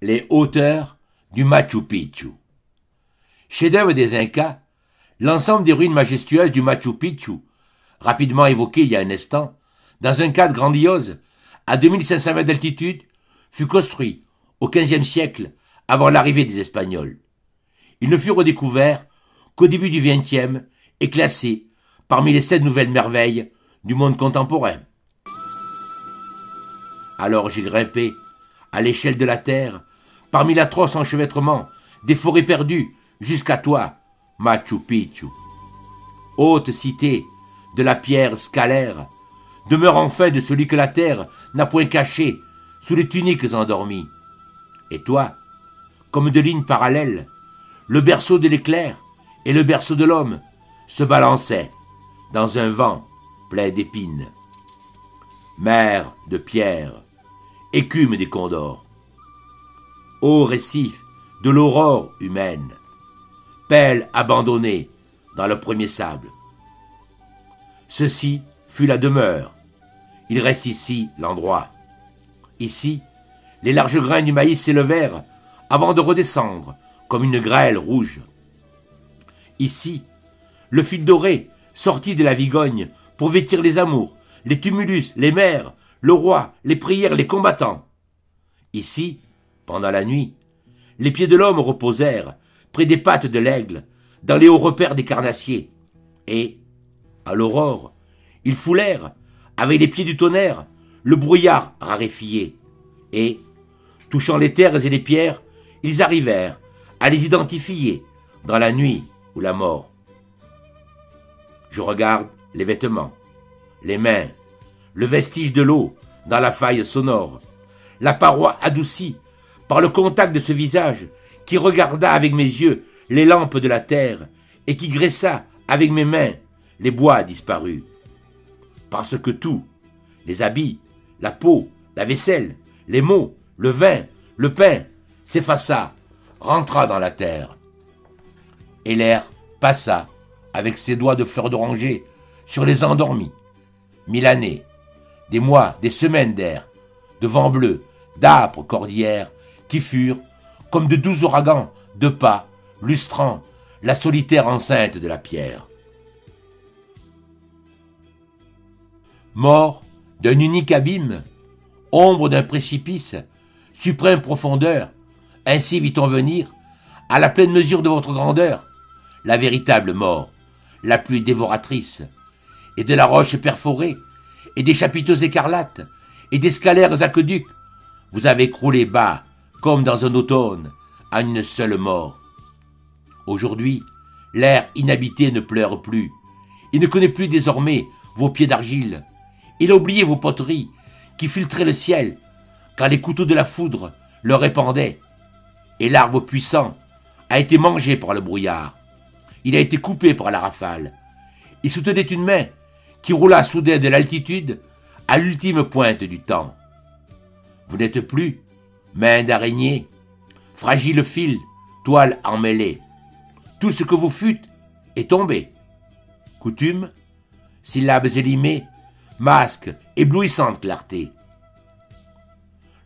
Les hauteurs du Machu Picchu. Chef-d'œuvre des Incas, l'ensemble des ruines majestueuses du Machu Picchu, rapidement évoqué il y a un instant, dans un cadre grandiose, à 2500 mètres d'altitude, fut construit au XVe siècle avant l'arrivée des Espagnols. Il ne fut redécouvert qu'au début du XXe et classé parmi les 7 nouvelles merveilles du monde contemporain. Alors j'ai grimpé, à l'échelle de la terre, parmi l'atroce enchevêtrement des forêts perdues, jusqu'à toi, Machu Picchu. Haute cité de la pierre scalaire, demeure enfin de celui que la terre n'a point caché sous les tuniques endormies. Et toi, comme deux lignes parallèles, le berceau de l'éclair et le berceau de l'homme se balançaient dans un vent plein d'épines. Mer de pierre, écume des condors, ô récif de l'aurore humaine, pelle abandonnée dans le premier sable. Ceci fut la demeure, il reste ici l'endroit. Ici, les larges grains du maïs s'élevèrent avant de redescendre comme une grêle rouge. Ici, le fil doré sortit de la Vigogne pour vêtir les amours, les tumulus, les mers, le roi, les prières, les combattants. Ici, pendant la nuit, les pieds de l'homme reposèrent près des pattes de l'aigle, dans les hauts repères des carnassiers. Et, à l'aurore, ils foulèrent, avec les pieds du tonnerre, le brouillard raréfié. Et, touchant les terres et les pierres, ils arrivèrent à les identifier dans la nuit ou la mort. Je regarde les vêtements, les mains, le vestige de l'eau dans la faille sonore, la paroi adoucie par le contact de ce visage qui regarda avec mes yeux les lampes de la terre et qui graissa avec mes mains les bois disparus. Parce que tout, les habits, la peau, la vaisselle, les mots, le vin, le pain, s'effaça, rentra dans la terre. Et l'air passa avec ses doigts de fleurs d'oranger sur les endormis. 1000 années, des mois, des semaines d'air, de vents bleus, d'âpres cordillères qui furent, comme de doux ouragans, de pas, lustrant la solitaire enceinte de la pierre. Mort d'un unique abîme, ombre d'un précipice, suprême profondeur, ainsi vit-on venir, à la pleine mesure de votre grandeur, la véritable mort, la plus dévoratrice, et de la roche perforée, et des chapiteaux écarlates, et des scalaires aqueducs, vous avez croulé bas, comme dans un automne, à une seule mort. Aujourd'hui, l'air inhabité ne pleure plus, il ne connaît plus désormais vos pieds d'argile, il a oublié vos poteries, qui filtraient le ciel, quand les couteaux de la foudre le répandaient, et l'arbre puissant a été mangé par le brouillard, il a été coupé par la rafale, il soutenait une main qui roula soudain de l'altitude à l'ultime pointe du temps. Vous n'êtes plus main d'araignée, fragile fil, toile emmêlée. Tout ce que vous fûtes est tombé. Coutume, syllabes élimées, masque, éblouissante clarté.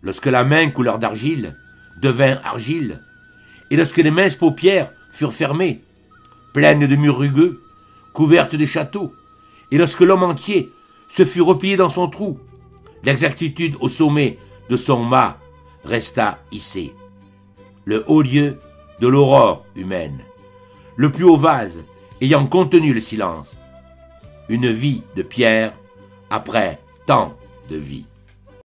Lorsque la main couleur d'argile devint argile, et lorsque les minces paupières furent fermées, pleines de murs rugueux, couvertes de châteaux, et lorsque l'homme entier se fut replié dans son trou, l'exactitude au sommet de son mât resta hissée. Le haut lieu de l'aurore humaine, le plus haut vase ayant contenu le silence, une vie de pierre après tant de vie.